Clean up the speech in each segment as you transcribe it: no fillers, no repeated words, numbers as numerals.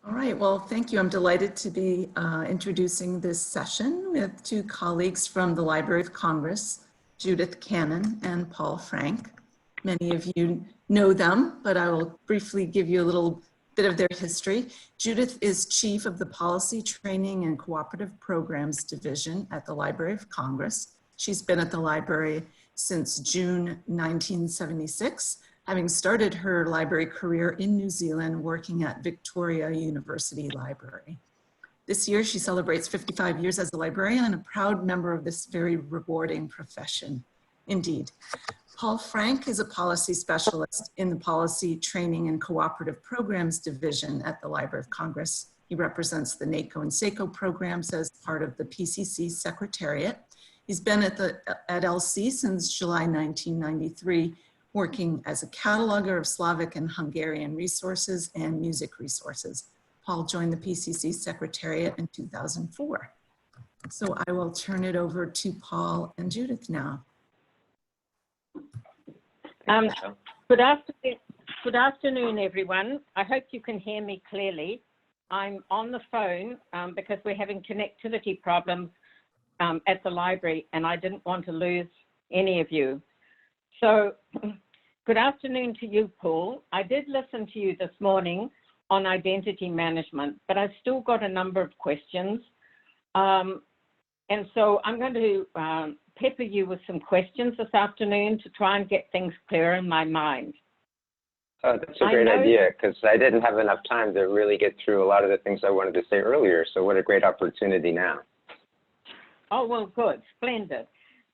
All right, well, thank you. I'm delighted to be introducing this session with two colleagues from the Library of Congress, Judith Cannan and Paul Frank. Many of you know them, but I will briefly give you a little bit of their history. Judith is Chief of the Policy, Training, and Cooperative Programs Division at the Library of Congress. She's been at the library since June 1976, having started her library career in New Zealand working at Victoria University Library. This year, she celebrates 55 years as a librarian and a proud member of this very rewarding profession. Indeed. Paul Frank is a policy specialist in the Policy, Training, and Cooperative Programs Division at the Library of Congress. He represents the NACO and SACO programs as part of the PCC Secretariat. He's been at LC since July 1993, working as a cataloger of Slavic and Hungarian resources and music resources. Paul joined the PCC Secretariat in 2004. So I will turn it over to Paul and Judith now. Good afternoon, everyone. I hope you can hear me clearly. I'm on the phone because we're having connectivity problems at the library, and I didn't want to lose any of you. So, good afternoon to you, Paul. I did listen to you this morning on identity management, but I've still got a number of questions. And so I'm going to pepper you with some questions this afternoon to try and get things clear in my mind. Oh, that's a great idea, because I didn't have enough time to really get through a lot of the things I wanted to say earlier. So what a great opportunity now. Oh, well, good. Splendid.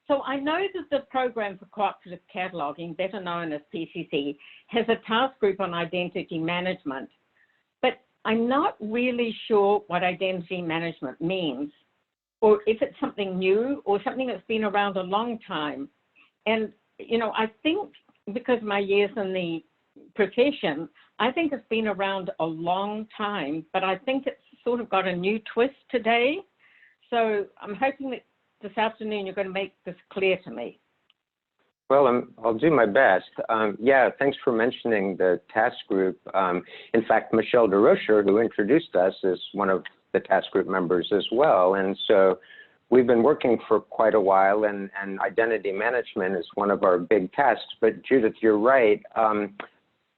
So I know that the Program for Cooperative Cataloging, better known as PCC, has a task group on identity management, but I'm not really sure what identity management means, or if it's something new or something that's been around a long time. And, you know, I think because of my years in the profession, I think it's been around a long time, but I think it's sort of got a new twist today. So I'm hoping that this afternoon you're going to make this clear to me. Well, I'll do my best. Yeah, thanks for mentioning the task group. In fact, Michelle DeRocher, who introduced us, is one of the task group members as well. And so we've been working for quite a while, and identity management is one of our big tasks. But Judith, you're right.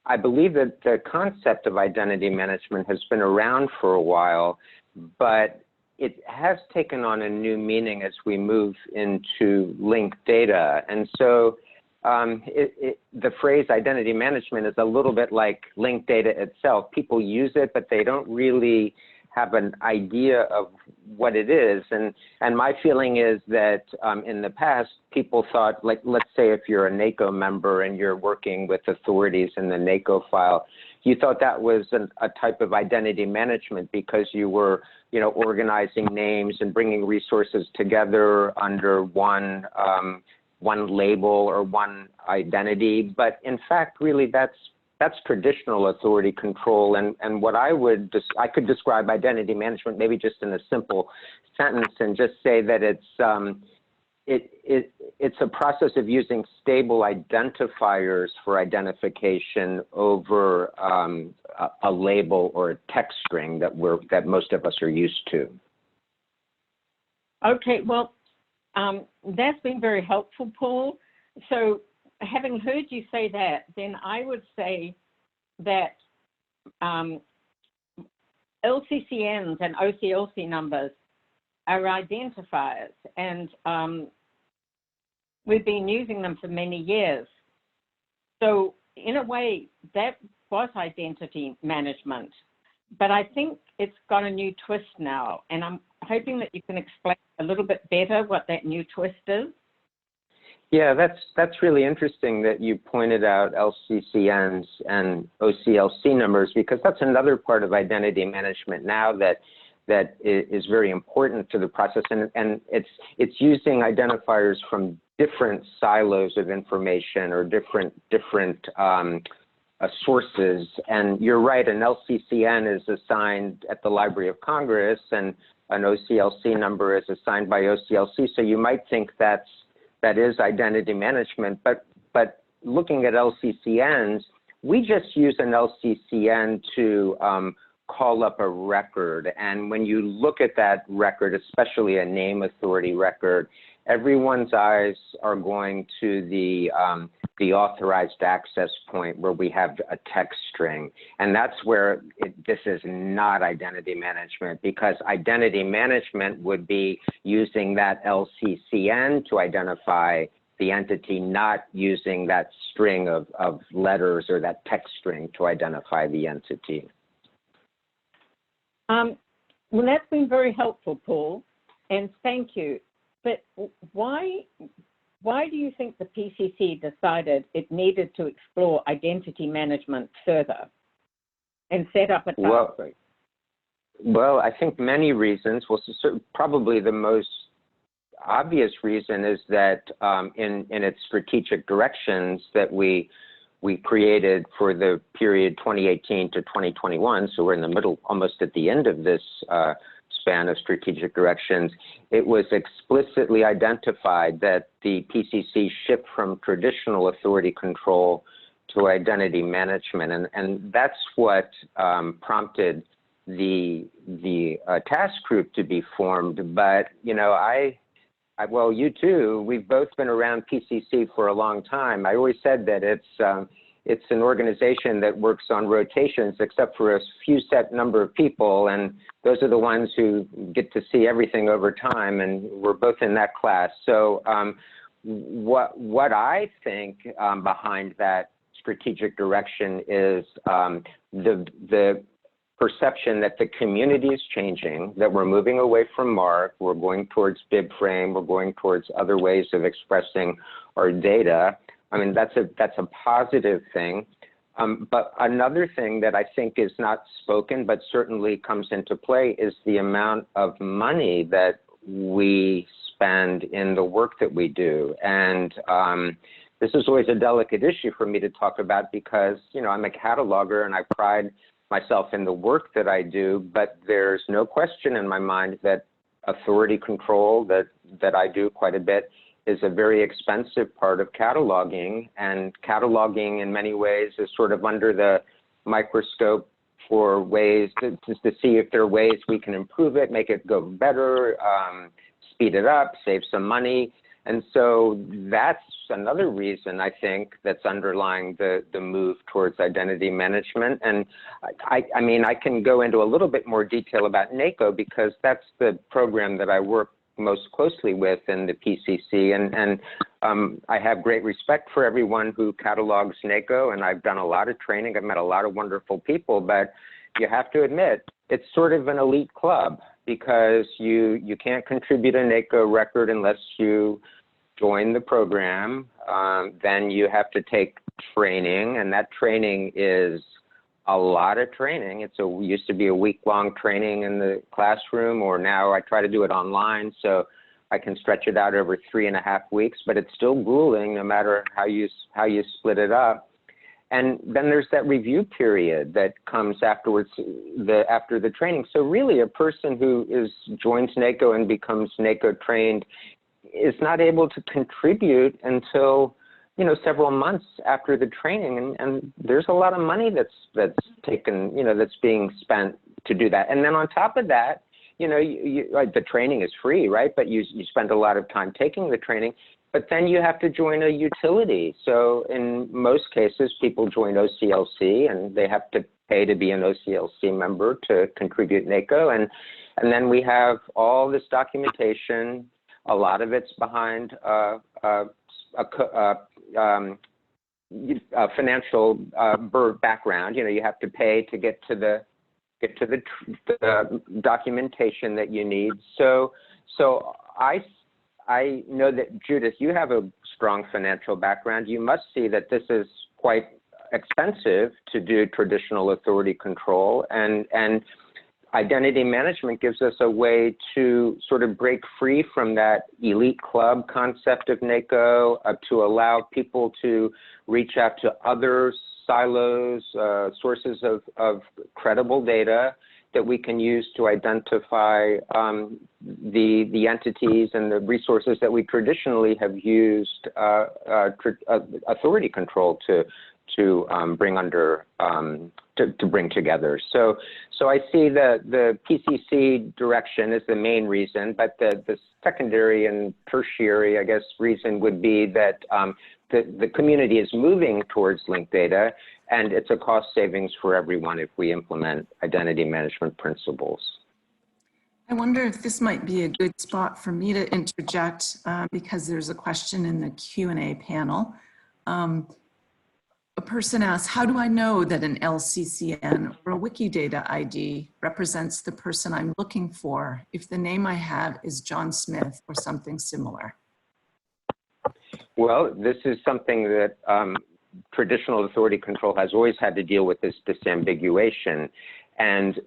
I believe that the concept of identity management has been around for a while, but it has taken on a new meaning as we move into linked data. And so the phrase identity management is a little bit like linked data itself. People use it, but they don't really have an idea of what it is. And my feeling is that in the past, people thought, like, let's say if you're a NACO member and you're working with authorities in the NACO file, you thought that was a type of identity management because you were, you know, organizing names and bringing resources together under one label or one identity. But in fact, really, that's traditional authority control. And what I could describe identity management maybe just in a simple sentence and just say that it's a process of using stable identifiers for identification over a label or a text string that most of us are used to. Okay, well, that's been very helpful, Paul. So having heard you say that, then I would say that LCCNs and OCLC numbers are identifiers, and we've been using them for many years. So in a way, that was identity management, but I think it's got a new twist now, and I'm hoping that you can explain a little bit better what that new twist is. Yeah, that's really interesting that you pointed out LCCNs and OCLC numbers, because that's another part of identity management now that is very important to the process, and it's using identifiers from different silos of information or different sources. And you're right, an LCCN is assigned at the Library of Congress, and an OCLC number is assigned by OCLC. So you might think that is identity management, but looking at LCCNs, we just use an LCCN to call up a record. And when you look at that record, especially a name authority record, everyone's eyes are going to the authorized access point where we have a text string. And that's where this is not identity management, because identity management would be using that LCCN to identify the entity, not using that string of letters or that text string to identify the entity. Well, that's been very helpful, Paul, and thank you. But why do you think the PCC decided it needed to explore identity management further and set up a task group? Well, I think many reasons. Well, probably the most obvious reason is that in its strategic directions that we created for the period 2018 to 2021, so we're in the middle, almost at the end of this span of strategic directions, it was explicitly identified that the PCC shift from traditional authority control to identity management, and that's what prompted the task group to be formed. But you know, well, you too, we've both been around PCC for a long time. I always said that it's an organization that works on rotations, except for a few set number of people, and those are the ones who get to see everything over time, and we're both in that class. So what I think behind that strategic direction is the perception that the community is changing, that we're moving away from MARC, we're going towards BibFrame, we're going towards other ways of expressing our data. I mean, that's a positive thing. But another thing that I think is not spoken, but certainly comes into play, is the amount of money that we spend in the work that we do. And this is always a delicate issue for me to talk about because, you know, I'm a cataloger and I pride myself in the work that I do, but there's no question in my mind that authority control that I do quite a bit is a very expensive part of cataloging, and cataloging in many ways is sort of under the microscope for ways to see if there are ways we can improve it, make it go better, speed it up, save some money. And so that's another reason I think that's underlying the move towards identity management. And I mean, I can go into a little bit more detail about NACO because that's the program that I work most closely with in the PCC. And I have great respect for everyone who catalogs NACO, and I've done a lot of training. I've met a lot of wonderful people, but you have to admit, it's sort of an elite club because you can't contribute a NACO record unless you join the program. Then you have to take training, and that training is a lot of training. It used to be a week-long training in the classroom, or now I try to do it online, so I can stretch it out over 3.5 weeks, but it's still grueling no matter how you split it up. And then there's that review period that comes afterwards, after the training. So really a person who joins NACO and becomes NACO trained is not able to contribute until, you know, several months after the training, and there's a lot of money that's taken, you know, that's being spent to do that. And then on top of that, you know, the training is free, right? But you spend a lot of time taking the training, but then you have to join a utility. So in most cases, people join OCLC, and they have to pay to be an OCLC member to contribute NACO, and then we have all this documentation. A lot of it's behind financial background. You know, you have to pay to get to the documentation that you need. So I know that, Judith, you have a strong financial background. You must see that this is quite expensive to do traditional authority control, and identity management gives us a way to sort of break free from that elite club concept of NACO, to allow people to reach out to other silos, sources of credible data that we can use to identify the entities and the resources that we traditionally have used authority control to bring under to bring together. So I see the PCC direction is the main reason, but the secondary and tertiary, I guess, reason would be that the community is moving towards linked data, and it's a cost savings for everyone if we implement identity management principles. I wonder if this might be a good spot for me to interject because there's a question in the Q&A panel. A person asks, how do I know that an LCCN or a Wikidata ID represents the person I'm looking for if the name I have is John Smith or something similar? Well, this is something that traditional authority control has always had to deal with, this disambiguation, and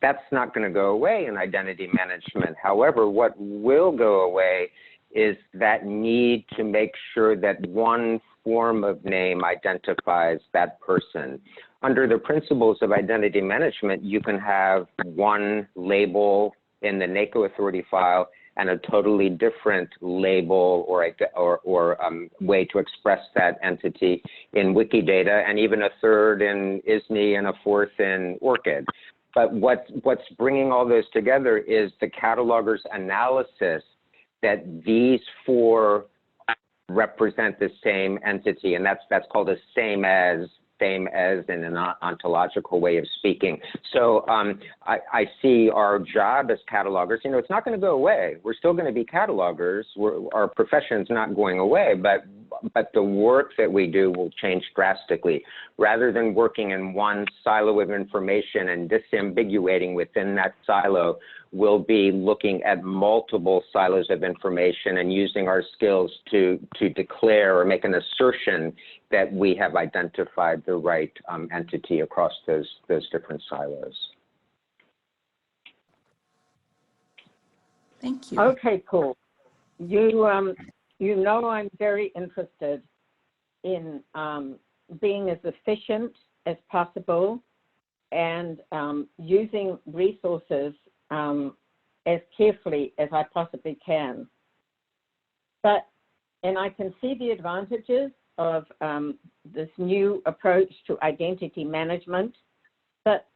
that's not going to go away in identity management. However, what will go away is that need to make sure that one form of name identifies that person. Under the principles of identity management, you can have one label in the NACO authority file and a totally different label or way to express that entity in Wikidata, and even a third in ISNI and a fourth in ORCID. But what's bringing all those together is the cataloger's analysis that these four represent the same entity, and that's called a same as in an ontological way of speaking. So I see our job as catalogers, it's not going to go away. We're still going to be catalogers. Our profession's not going away, but the work that we do will change drastically. Rather than working in one silo of information and disambiguating within that silo, we'll be looking at multiple silos of information and using our skills to declare or make an assertion that we have identified the right entity across those different silos. Thank you. Okay, cool. You know I'm very interested in being as efficient as possible and using resources as carefully as I possibly can. And I can see the advantages of this new approach to identity management, but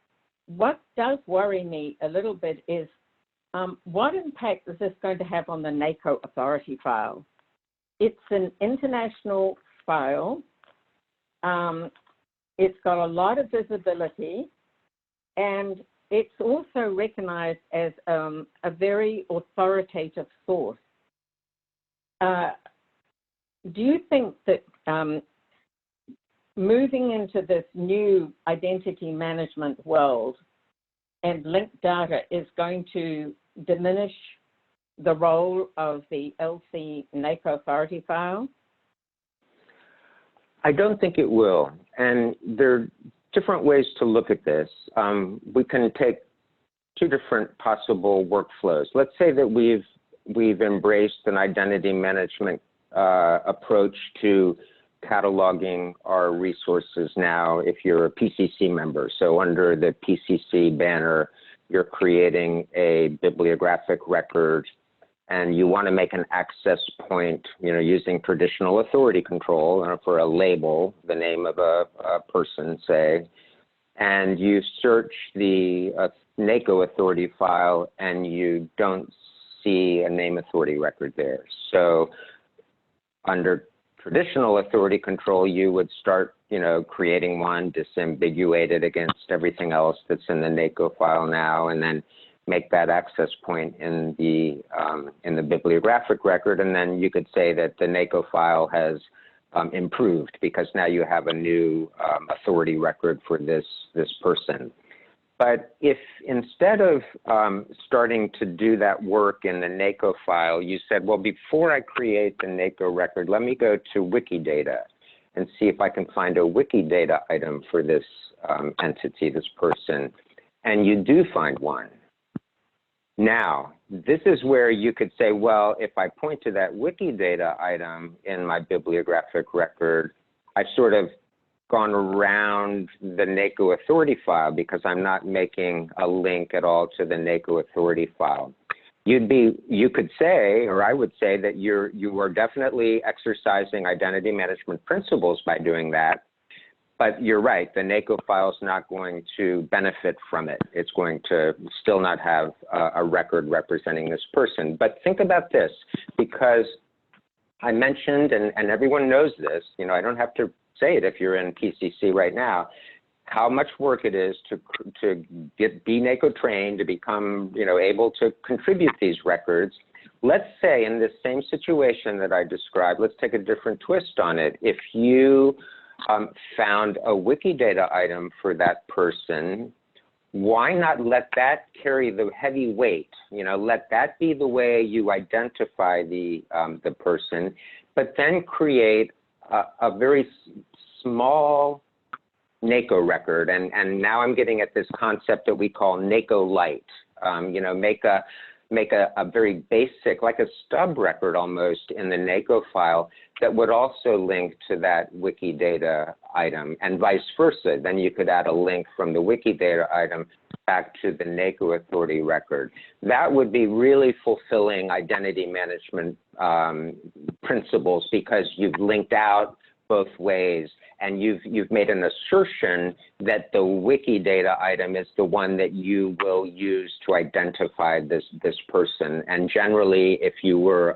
what does worry me a little bit is what impact is this going to have on the NACO authority file? It's an international file. It's got a lot of visibility, and it's also recognized as a very authoritative source. Do you think that moving into this new identity management world and linked data is going to diminish the role of the LC NACO authority file? I don't think it will. And there are different ways to look at this. We can take two different possible workflows. Let's say that we've embraced an identity management approach to cataloging our resources now if you're a PCC member. So under the PCC banner, you're creating a bibliographic record and you want to make an access point, using traditional authority control for a label, the name of a person, say, and you search the NACO authority file and you don't see a name authority record there. So under traditional authority control, you would start, creating one, disambiguate it against everything else that's in the NACO file now, and then make that access point in the bibliographic record. And then you could say that the NACO file has improved because now you have a new authority record for this person. But if instead of starting to do that work in the NACO file, you said, well, before I create the NACO record, let me go to Wikidata and see if I can find a Wikidata item for this entity, this person. And you do find one. Now, this is where you could say, well, if I point to that Wikidata item in my bibliographic record, I've sort of gone around the NACO authority file because I'm not making a link at all to the NACO authority file. You could say, or I would say, that you are definitely exercising identity management principles by doing that, But you're right, the NACO file is not going to benefit from it. It's going to still not have a record representing this person. But think about this, because I mentioned, and everyone knows this, you know, I don't have to say it if you're in PCC right now, how much work it is to be NACO trained, to become, you know, able to contribute these records. Let's say in this same situation that I described, let's take a different twist on it. If you found a Wikidata item for that person, why not let that carry the heavy weight? You know, let that be the way you identify the person, but then create a very small NACO record. And now I'm getting at this concept that we call NACO light. You know, make a very basic, like a stub record almost in the NACO file that would also link to that Wikidata item, and vice versa. Then you could add a link from the Wikidata item back to the NACO authority record. That would be really fulfilling identity management principles, because you've linked out both ways, and you've made an assertion that the Wikidata item is the one that you will use to identify this person. And generally, if you were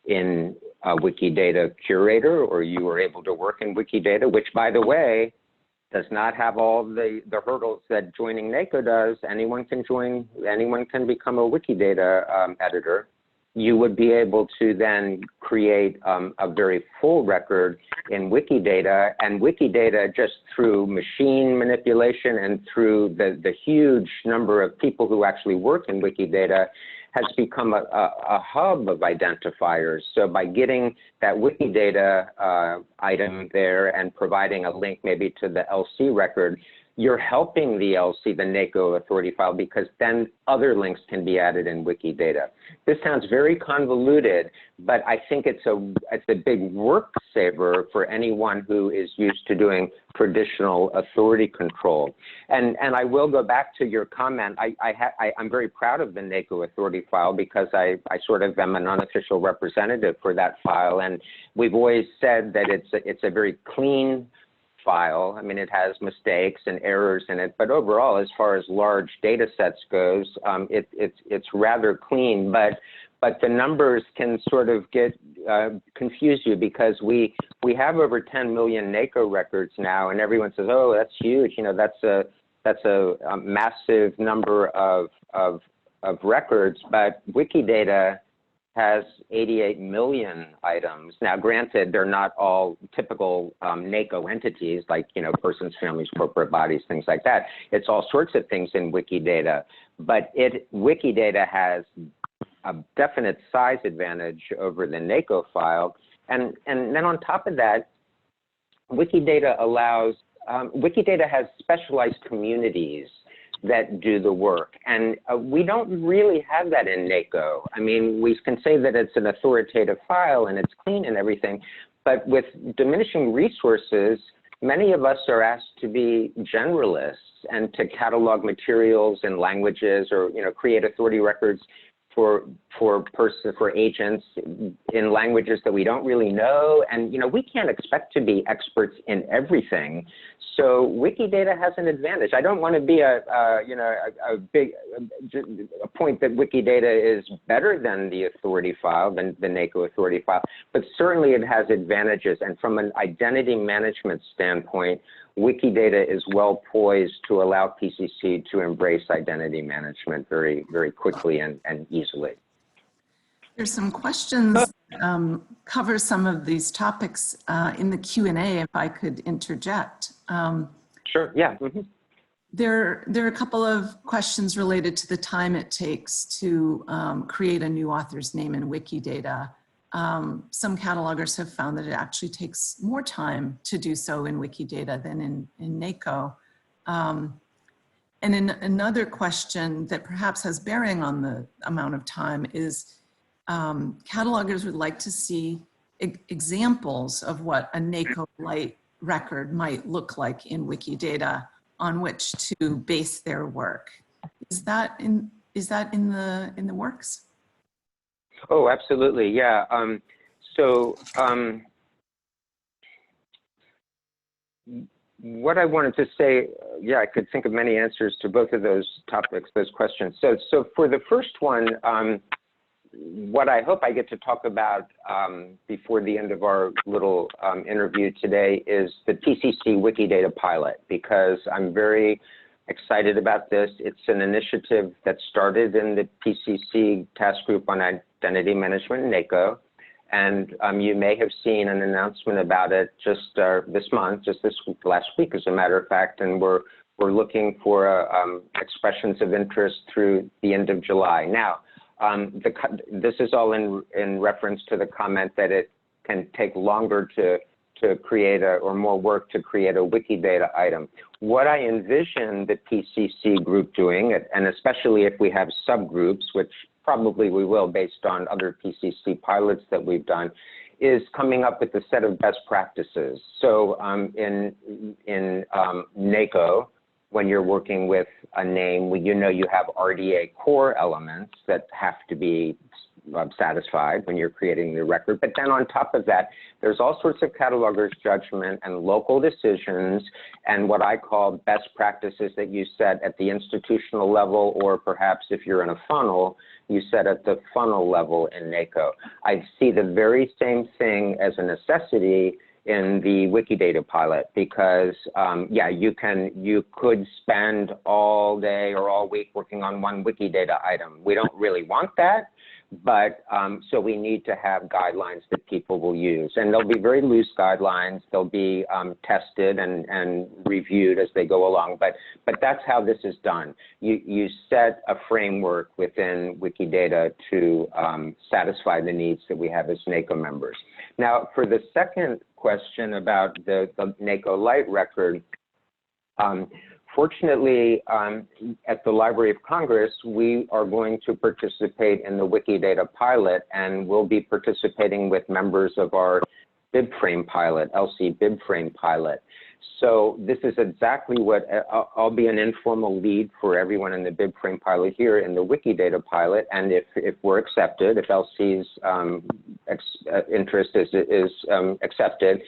in a Wikidata curator, or you were able to work in Wikidata, which, by the way, does not have all the hurdles that joining NACO does. Anyone can join, anyone can become a Wikidata editor. You would be able to then create a very full record in Wikidata, and Wikidata, just through machine manipulation and through the huge number of people who actually work in Wikidata, has become a hub of identifiers. So by getting that Wikidata item there and providing a link maybe to the LC record, you're helping the LC, the NACO authority file, because then other links can be added in Wikidata. This sounds very convoluted, but I think it's a big work saver for anyone who is used to doing traditional authority control. And I will go back to your comment. I'm very proud of the NACO authority file, because I sort of am an unofficial representative for that file, and we've always said that it's a very clean file. I mean, it has mistakes and errors in it, but overall, as far as large data sets goes, it's rather clean. But the numbers can sort of get confuse you, because we have over 10 million NACO records now, and everyone says, "Oh, that's huge. You know, that's a massive number of records." But Wikidata has 88 million items. Now, granted, they're not all typical NACO entities, like, you know, persons, families, corporate bodies, things like that. It's all sorts of things in Wikidata, but Wikidata has a definite size advantage over the NACO file. And then on top of that, Wikidata Wikidata has specialized communities that do the work. And we don't really have that in NACO. I mean, we can say that it's an authoritative file and it's clean and everything, but with diminishing resources, many of us are asked to be generalists and to catalog materials in languages, or, you know, create authority records for agents in languages that we don't really know. And, you know, we can't expect to be experts in everything. So Wikidata has an advantage. I don't want to be a point that Wikidata is better than the authority file, than the NACO authority file, but certainly it has advantages. And from an identity management standpoint, Wikidata is well poised to allow PCC to embrace identity management very, very quickly and easily. There's some questions cover some of these topics in the Q&A, if I could interject. Sure, yeah. Mm-hmm. There are a couple of questions related to the time it takes to create a new author's name in Wikidata. Some catalogers have found that it actually takes more time to do so in Wikidata than in NACO. And then another question that perhaps has bearing on the amount of time is catalogers would like to see examples of what a NACO light record might look like in Wikidata on which to base their work. Is that in the works? Oh, absolutely, yeah. what I wanted to say, yeah, I could think of many answers to both of those topics, those questions. So for the first one, what I hope I get to talk about before the end of our little interview today is the PCC Wikidata pilot, because I'm very excited about this. It's an initiative that started in the PCC task group on identity management in NACO. And you may have seen an announcement about it just this month, just this last week, as a matter of fact, and we're looking for expressions of interest through the end of July. Now, this is all in reference to the comment that it can take longer to create or more work to create a Wikidata item. What I envision the PCC group doing, and especially if we have subgroups, which probably we will based on other PCC pilots that we've done, is coming up with a set of best practices. So in NACO, when you're working with a name, you know you have RDA core elements that have to be satisfied when you're creating the record. But then on top of that, there's all sorts of cataloger's judgment and local decisions and what I call best practices that you set at the institutional level, or perhaps if you're in a funnel, you set at the funnel level in NACO. I see the very same thing as a necessity in the Wikidata pilot, because yeah, you could spend all day or all week working on one Wikidata item. We don't really want that, but so we need to have guidelines that people will use, and they'll be very loose guidelines. They'll be tested and reviewed as they go along, but that's how this is done. You set a framework within Wikidata to satisfy the needs that we have as NACO members. Now, for the second question about the NACO Lite record, fortunately, at the Library of Congress, we are going to participate in the Wikidata pilot, and we'll be participating with members of our BibFrame pilot, LC BibFrame pilot. So this is exactly what, I'll be an informal lead for everyone in the BibFrame pilot here in the Wikidata pilot, and if we're accepted, if LC's interest is accepted,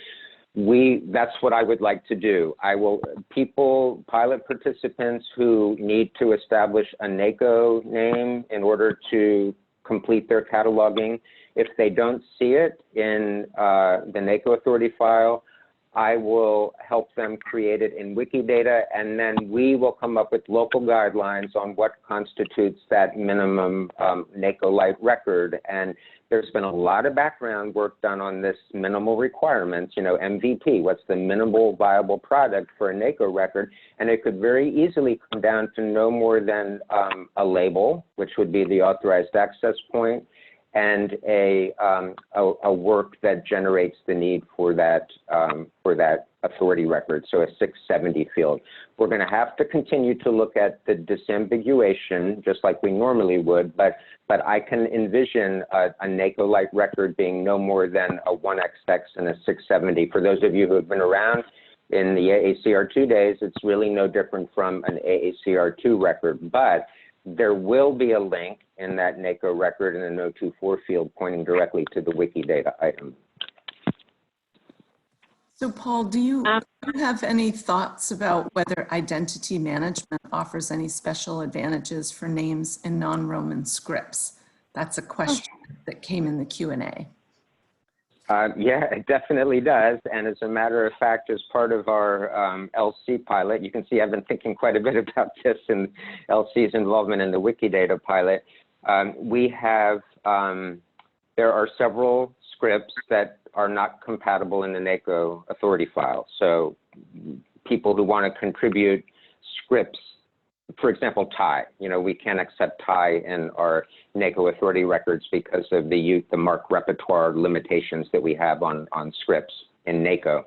that's what I would like to do. Pilot participants who need to establish a NACO name in order to complete their cataloging, if they don't see it in the NACO authority file, I will help them create it in Wikidata, and then we will come up with local guidelines on what constitutes that minimum NACO Lite record. And there's been a lot of background work done on this minimal requirements, you know, MVP, what's the minimal viable product for a NACO record, and it could very easily come down to no more than a label, which would be the authorized access point, and a work that generates the need for that authority record, so a 670 field. We're going to have to continue to look at the disambiguation, just like we normally would, but I can envision a NACO Lite record being no more than a 1XX and a 670. For those of you who have been around in the AACR2 days, it's really no different from an AACR2 record, but there will be a link in that NACO record in the 024 field pointing directly to the Wikidata item. So Paul, do you have any thoughts about whether identity management offers any special advantages for names in non-Roman scripts? That's a question that came in the Q&A. Yeah, it definitely does. And as a matter of fact, as part of our LC pilot, you can see I've been thinking quite a bit about this and LC's involvement in the Wikidata pilot. We have, there are several scripts that are not compatible in the NACO authority file. So people who want to contribute scripts, for example, Thai, you know, we can't accept Thai in our NACO authority records because of the MARC repertoire limitations that we have on scripts in NACO.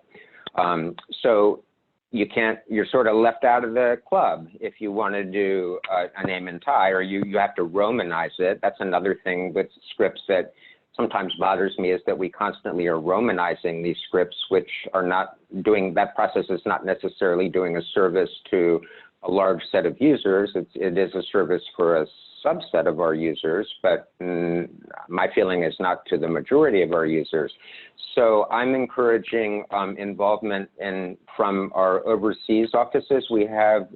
So you're sort of left out of the club if you want to do a name in Thai, or you have to Romanize it. That's another thing with scripts that sometimes bothers me, is that we constantly are Romanizing these scripts, which are not doing, that process is not necessarily doing a service to a large set of users. It is a service for a subset of our users, but my feeling is not to the majority of our users. So I'm encouraging involvement from our overseas offices. We have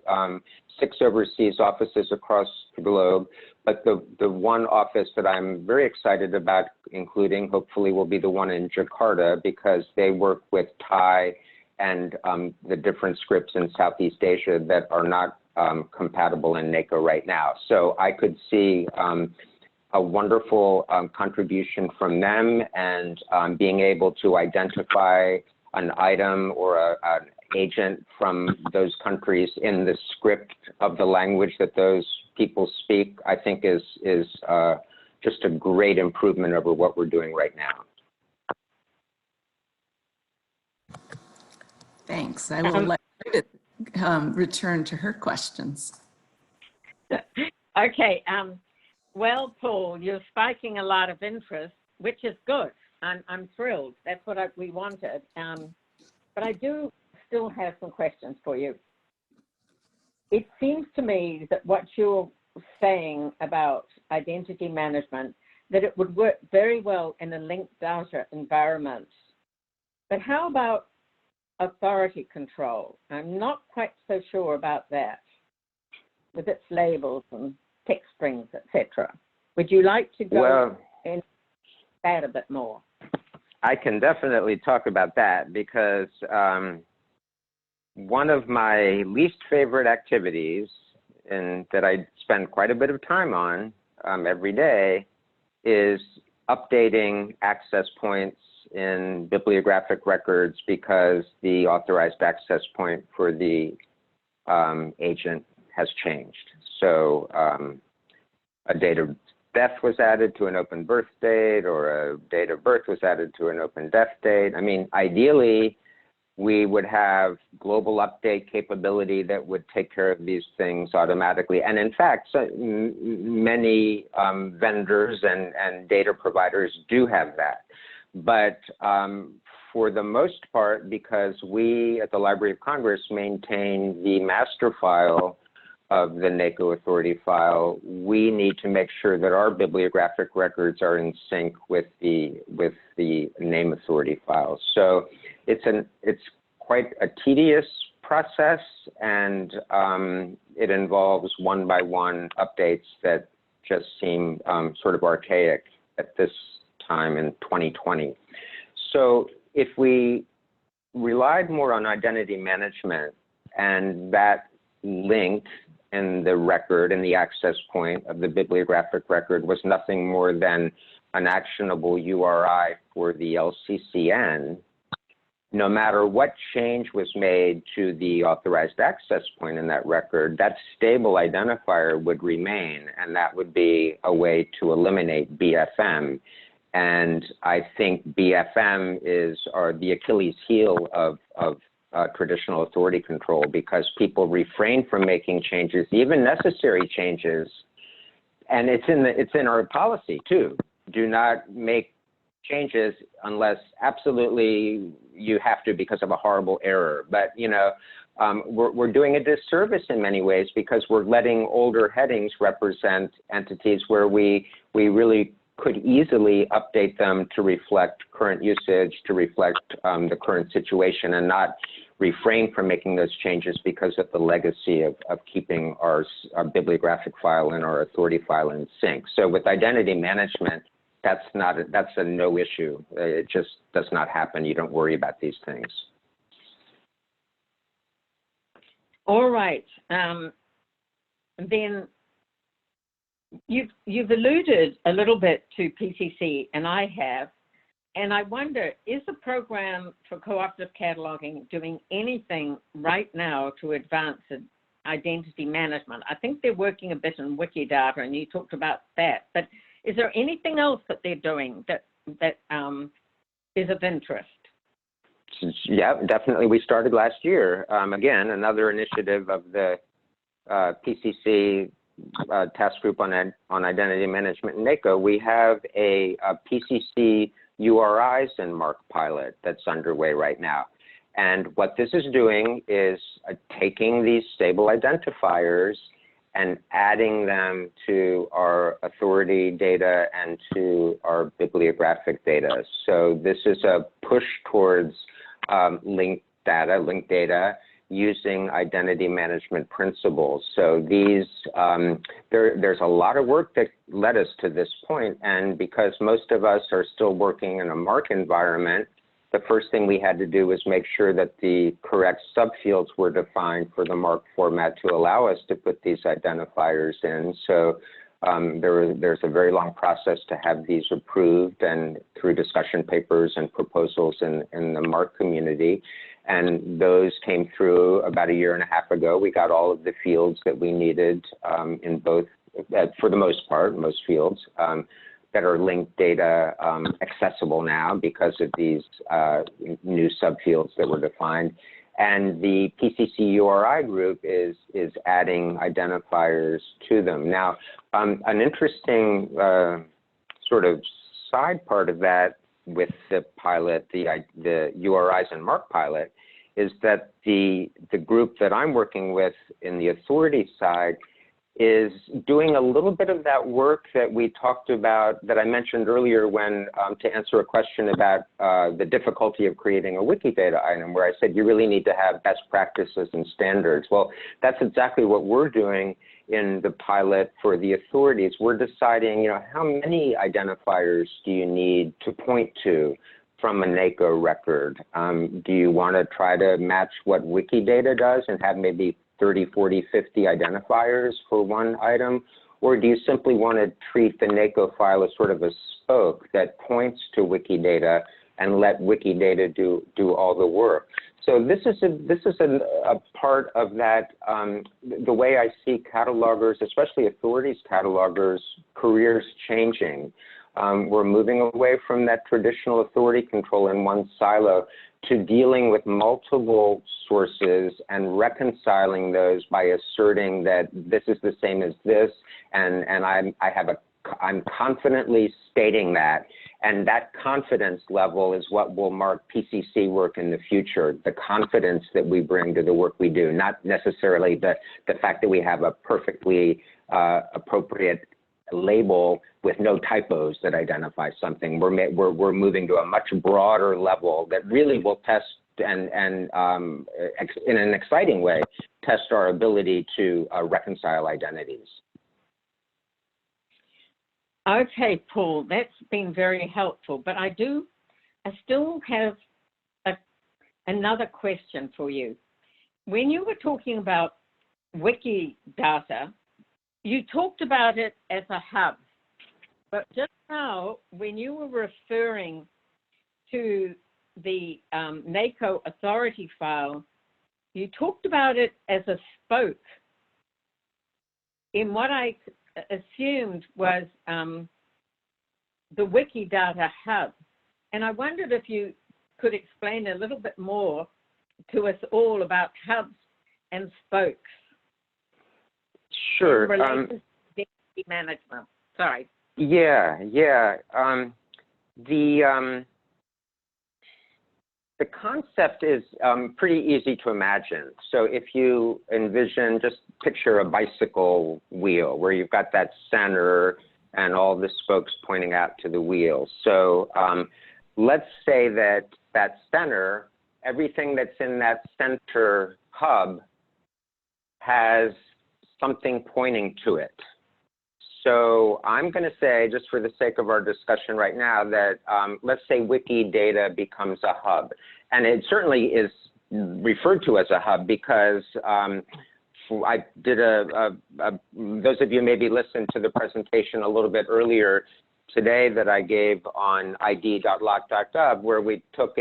6 overseas offices across the globe, but the one office that I'm very excited about including, hopefully, will be the one in Jakarta, because they work with Thai and the different scripts in Southeast Asia that are not compatible in NACO right now. So I could see a wonderful contribution from them, and being able to identify an item or an agent from those countries in the script of the language that those people speak, I think is just a great improvement over what we're doing right now. Thanks. I will let Judith return to her questions. Okay. Well, Paul, you're spiking a lot of interest, which is good. I'm thrilled. That's what we wanted. But I do still have some questions for you. It seems to me that what you're saying about identity management, that it would work very well in a linked data environment. But how about authority control? I'm not quite so sure about that, with its labels and text strings, etc. Would you like to go into that a bit more? I can definitely talk about that, because one of my least favorite activities, and that I spend quite a bit of time on every day, is updating access points in bibliographic records because the authorized access point for the agent has changed. So a date of death was added to an open birth date, or a date of birth was added to an open death date. I mean, ideally, we would have global update capability that would take care of these things automatically. And in fact, many vendors and data providers do have that. But for the most part, because we at the Library of Congress maintain the master file of the NACO authority file, we need to make sure that our bibliographic records are in sync with the name authority file. So it's quite a tedious process, and it involves one-by-one updates that just seem sort of archaic at this time in 2020. So if we relied more on identity management, and that link in the record and the access point of the bibliographic record was nothing more than an actionable URI for the LCCN, no matter what change was made to the authorized access point in that record, that stable identifier would remain, and that would be a way to eliminate BFM. And I think BFM is the Achilles heel of traditional authority control, because people refrain from making changes, even necessary changes. And it's in our policy too. Do not make changes unless absolutely you have to because of a horrible error. But you know, we're doing a disservice in many ways, because we're letting older headings represent entities where we really could easily update them to reflect current usage, to reflect the current situation, and not refrain from making those changes because of the legacy of keeping our bibliographic file and our authority file in sync. So with identity management, that's a no issue. It just does not happen. You don't worry about these things. All right. Then you've alluded a little bit to PCC, and I have, and I wonder, is the program for cooperative cataloging doing anything right now to advance identity management? I think they're working a bit on Wiki data, and you talked about that, but is there anything else that they're doing that is of interest? Yeah, definitely. We started last year. Again, another initiative of the PCC task group on identity management in NACO. We have a PCC URIs in MARC pilot that's underway right now. And what this is doing is taking these stable identifiers and adding them to our authority data and to our bibliographic data. So this is a push towards linked data using identity management principles. So these, there's a lot of work that led us to this point, and because most of us are still working in a MARC environment, the first thing we had to do was make sure that the correct subfields were defined for the MARC format to allow us to put these identifiers in. So there's a very long process to have these approved, and through discussion papers and proposals in the MARC community. And those came through about a year and a half ago. We got all of the fields that we needed in both, for the most part, most fields that are linked data accessible now because of these new subfields that were defined. And the PCC URI group is adding identifiers to them. Now, an interesting sort of side part of that with the pilot, the URIs and MARC pilot, is that the group that I'm working with in the authority side is doing a little bit of that work that we talked about, that I mentioned earlier when to answer a question about the difficulty of creating a Wikidata item, where I said you really need to have best practices and standards. Well, that's exactly what we're doing in the pilot for the authorities. We're deciding, how many identifiers do you need to point to from a NACO record? Do you want to try to match what Wikidata does and have maybe 30, 40, 50 identifiers for one item? Or do you simply want to treat the NACO file as sort of a spoke that points to Wikidata and let Wikidata do all the work? So this is a part of that, the way I see catalogers, especially authorities catalogers, careers changing. We're moving away from that traditional authority control in one silo to dealing with multiple sources and reconciling those by asserting that this is the same as this, and I'm confidently stating that. And that confidence level is what will mark PCC work in the future, the confidence that we bring to the work we do, not necessarily the fact that we have a perfectly appropriate label with no typos that identify something. We're moving to a much broader level that really will test and in an exciting way, test our ability to reconcile identities. Okay, Paul, that's been very helpful, but I still have another question for you. When you were talking about Wikidata, you talked about it as a hub, but just now, when you were referring to the NACO authority file, you talked about it as a spoke in what I assumed was the Wikidata hub. And I wondered if you could explain a little bit more to us all about hubs and spokes. Sure. Related to identity management. Sorry. Yeah. The concept is pretty easy to imagine. So if you envision, just picture a bicycle wheel where you've got that center and all the spokes pointing out to the wheel. So let's say that center, everything that's in that center hub has something pointing to it. So I'm going to say, just for the sake of our discussion right now, that let's say Wikidata becomes a hub. And it certainly is referred to as a hub because I did those of you maybe listened to the presentation a little bit earlier today that I gave on id.lock.gov, where we took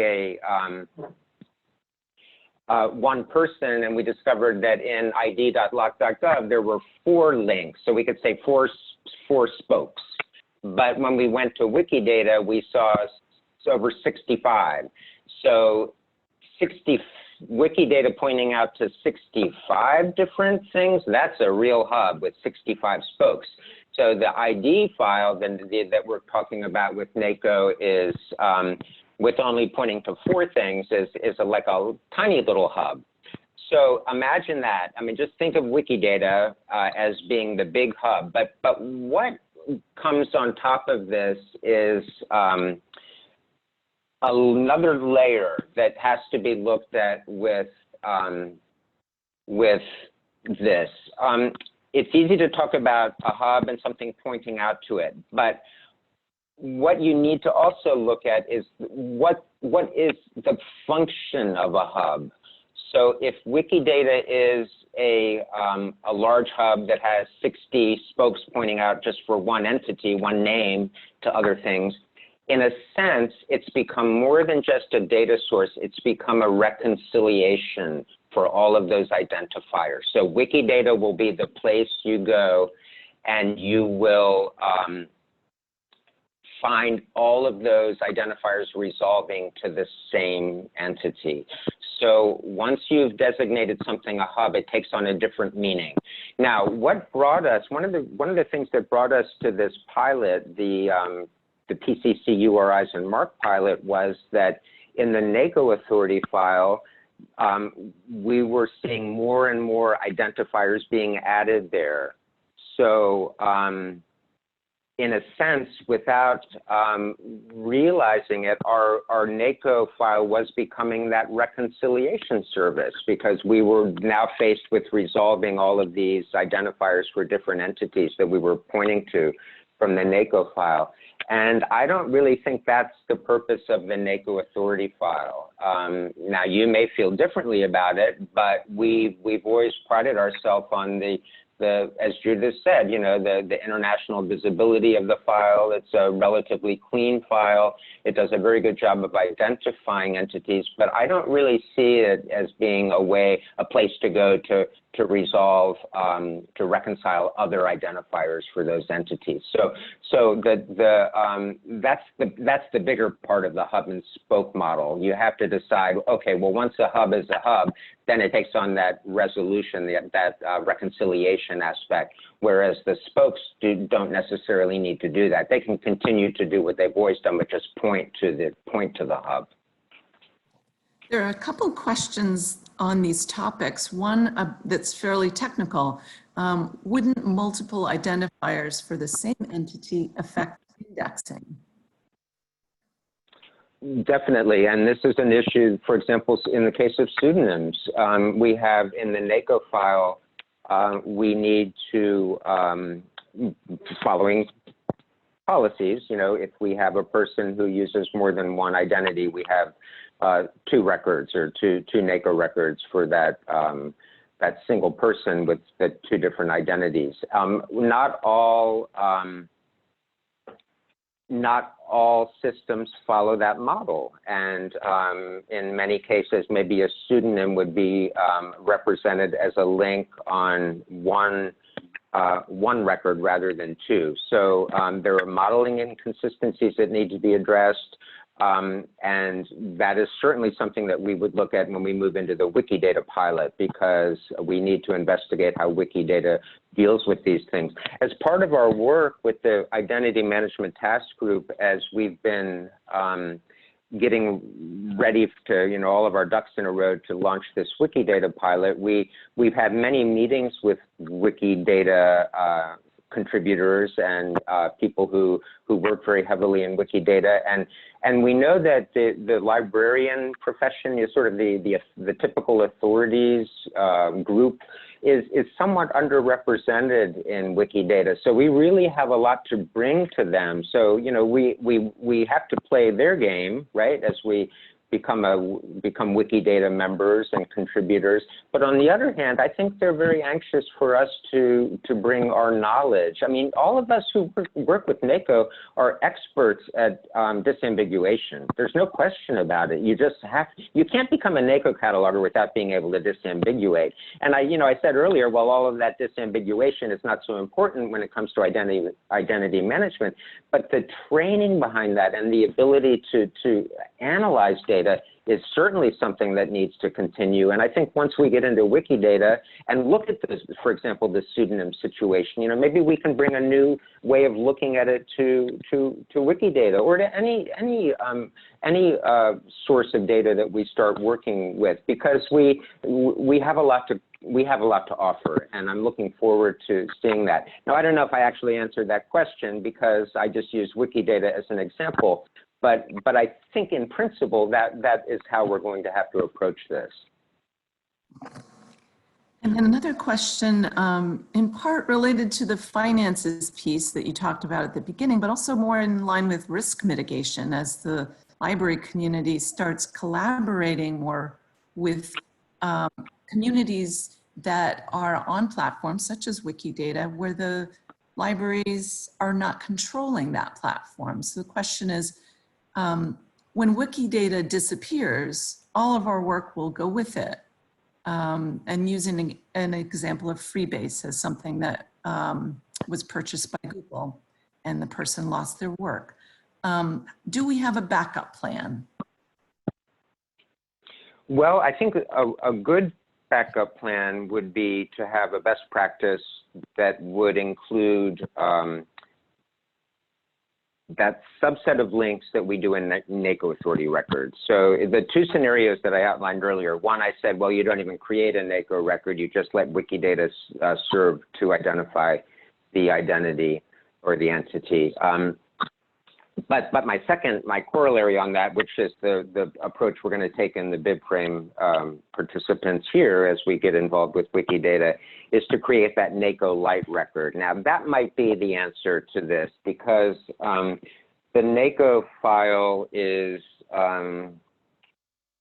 one person and we discovered that in id.lock.gov there were 4 links, so we could say four spokes. But when we went to Wikidata, we saw over 65. So Wikidata pointing out to 65 different things, that's a real hub with 65 spokes. So the ID file that we're talking about with NACO is with only pointing to 4 things is like a tiny little hub. So imagine that. I mean, just think of Wikidata as being the big hub, but what comes on top of this is another layer that has to be looked at with this. It's easy to talk about a hub and something pointing out to it, but what you need to also look at is what is the function of a hub. So if Wikidata is a large hub that has 60 spokes pointing out just for one entity, one name to other things, in a sense, it's become more than just a data source. It's become a reconciliation for all of those identifiers. So Wikidata will be the place you go and you will find all of those identifiers resolving to the same entity. So once you've designated something a hub, it takes on a different meaning. Now, what brought us, one of the things that brought us to this pilot, the PCC URIs and MARC pilot, was that in the NACO authority file, we were seeing more and more identifiers being added there. So in a sense, without realizing it, our NACO file was becoming that reconciliation service, because we were now faced with resolving all of these identifiers for different entities that we were pointing to from the NACO file. And I don't really think that's the purpose of the NACO authority file. Now, you may feel differently about it, but we've always prided ourselves on the, as Judith said, you know, the international visibility of the file. It's a relatively clean file. It does a very good job of identifying entities, but I don't really see it as being a place to go to resolve, to reconcile other identifiers for those entities. So that's the bigger part of the hub and spoke model. You have to decide, okay, well, once a hub is a hub, then it takes on that resolution, that reconciliation aspect, whereas the spokes don't necessarily need to do that. They can continue to do what they've always done, but just point to the hub. There are a couple questions on these topics. One that's fairly technical. Wouldn't multiple identifiers for the same entity affect indexing? Definitely, and this is an issue, for example, in the case of pseudonyms. We have in the NACO file, we need to, following policies, you know, if we have a person who uses more than one identity, we have 2 records or two NACO records for that that single person with the 2 different identities. Not all systems follow that model, and in many cases, maybe a pseudonym would be represented as a link on one record rather than 2. So there are modeling inconsistencies that need to be addressed. And that is certainly something that we would look at when we move into the Wikidata pilot, because we need to investigate how Wikidata deals with these things. As part of our work with the Identity Management Task Group, as we've been getting ready to, you know, all of our ducks in a row to launch this Wikidata pilot, we've had many meetings with Wikidata contributors and people who work very heavily in Wikidata, and we know that the librarian profession is sort of the typical authorities group is somewhat underrepresented in Wikidata. So we really have a lot to bring to them. So, you know, we have to play their game, right, as we become Wikidata members and contributors. But on the other hand, I think they're very anxious for us to bring our knowledge. I mean, all of us who work with NACO are experts at disambiguation. There's no question about it. You can't become a NACO cataloger without being able to disambiguate. And I said earlier, well, all of that disambiguation is not so important when it comes to identity management, but the training behind that and the ability to analyze data Wikidata is certainly something that needs to continue. And I think once we get into Wikidata and look at this, for example, the pseudonym situation, maybe we can bring a new way of looking at it to Wikidata or to any source of data that we start working with, because we have a lot to offer, and I'm looking forward to seeing that. Now, I don't know if I actually answered that question because I just used Wikidata as an example, but I think in principle that is how we're going to have to approach this. And then another question, in part related to the finances piece that you talked about at the beginning, but also more in line with risk mitigation as the library community starts collaborating more with communities that are on platforms such as Wikidata, where the libraries are not controlling that platform. So the question is, when Wikidata disappears, all of our work will go with it. And using an example of Freebase as something that was purchased by Google and the person lost their work. Do we have a backup plan? Well, I think a good backup plan would be to have a best practice that would include that subset of links that we do in NACO authority records. So the two scenarios that I outlined earlier, one, I said, well, you don't even create a NACO record, you just let Wikidata serve to identify the identity or the entity. But my corollary on that, which is the approach we're going to take in the BibFrame participants here as we get involved with Wikidata, is to create that NACO light record. Now, that might be the answer to this, because the NACO file is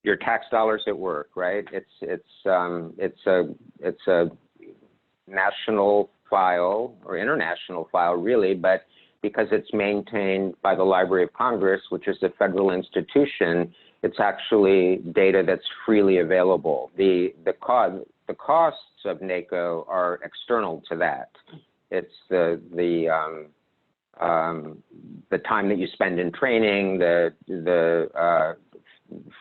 your tax dollars at work, right? It's a national file or international file, really, but because it's maintained by the Library of Congress, which is a federal institution, it's actually data that's freely available. The costs of NACO are external to that. It's the time that you spend in training, the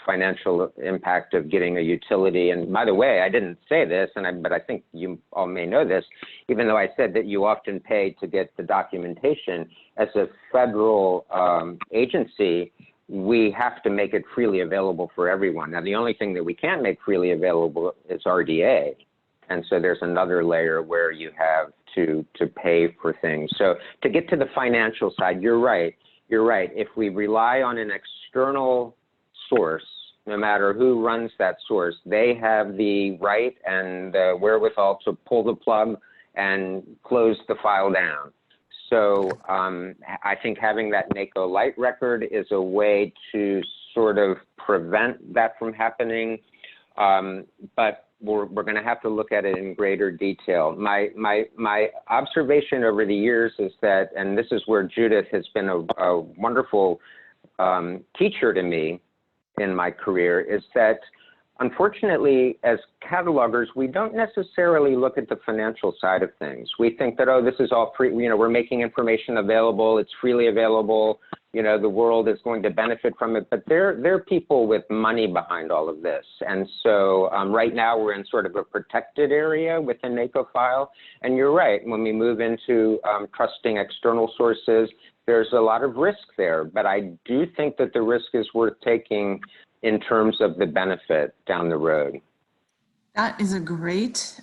financial impact of getting a utility. And by the way, I didn't say this, but I think you all may know this, even though I said that you often pay to get the documentation, as a federal agency, we have to make it freely available for everyone. Now, the only thing that we can't make freely available is RDA. And so there's another layer where you have to pay for things. So to get to the financial side, you're right. If we rely on an external source, no matter who runs that source, they have the right and the wherewithal to pull the plug and close the file down. So I think having that NACO light record is a way to sort of prevent that from happening, but we're going to have to look at it in greater detail. My observation over the years is that, and this is where Judith has been a wonderful teacher to me in my career, is that unfortunately, as catalogers, we don't necessarily look at the financial side of things. We think that, oh, this is all free, we're making information available, it's freely available, the world is going to benefit from it, but there are people with money behind all of this. And so right now we're in sort of a protected area with the NACO file. And you're right, when we move into trusting external sources, there's a lot of risk there, but I do think that the risk is worth taking in terms of the benefit down the road. That is a great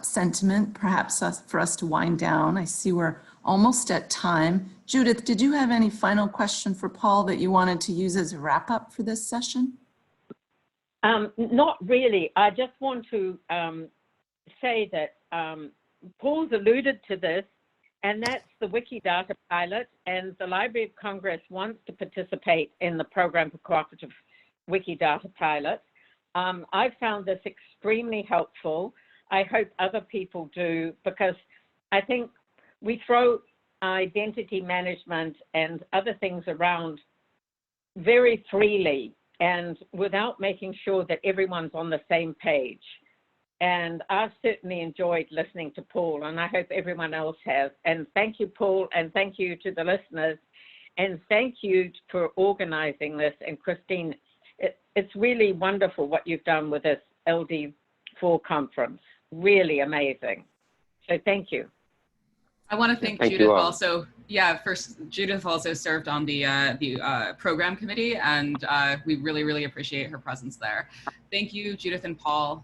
sentiment, perhaps for us to wind down. I see we're almost at time. Judith, did you have any final question for Paul that you wanted to use as a wrap up for this session? Not really. I just want to say that Paul's alluded to this, and that's the Wikidata pilot, and the Library of Congress wants to participate in the program for cooperative Wikidata pilot. I found this extremely helpful. I hope other people do, because I think we throw identity management and other things around very freely and without making sure that everyone's on the same page. And I've certainly enjoyed listening to Paul, and I hope everyone else has. And thank you, Paul, and thank you to the listeners, and thank you for organizing this. And Christine, it's really wonderful what you've done with this LD4 conference. Really amazing. So thank you. I want to thank Judith also. Yeah, first, Judith also served on the program committee, and we really, really appreciate her presence there. Thank you, Judith and Paul.